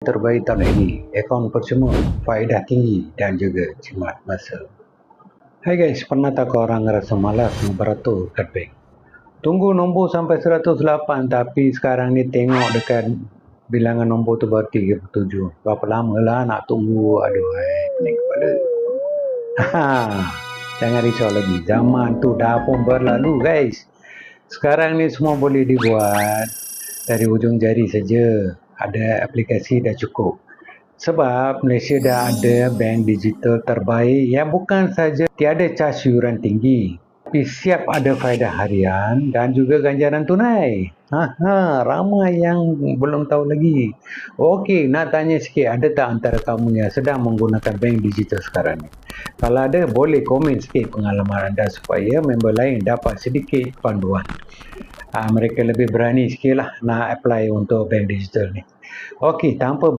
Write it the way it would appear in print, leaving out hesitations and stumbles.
terbaik tahun ini. Akaun percuma, faedah tinggi dan juga jimat masa. Hai guys, pernah tak korang rasa malas beratur kat bank? Tunggu nombor sampai 108 tapi sekarang ni tengok dekat bilangan nombor tu baru 37. Berapa lama lah nak tunggu? Aduh, pening kepala. Jangan risau lagi, zaman tu dah pun berlalu guys. Sekarang ni semua boleh dibuat dari ujung jari saja. Ada aplikasi dah cukup. Sebab Malaysia dah ada bank digital terbaik yang bukan saja tiada caj yuran tinggi, tapi siap ada faedah harian dan juga ganjaran tunai. Ramai yang belum tahu lagi. Okey, nak tanya sikit, ada tak antara kamu yang sedang menggunakan bank digital sekarang ni? Kalau ada, boleh komen sikit pengalaman anda supaya member lain dapat sedikit panduan. Mereka lebih berani sikit lah nak apply untuk bank digital ni. Okey, tanpa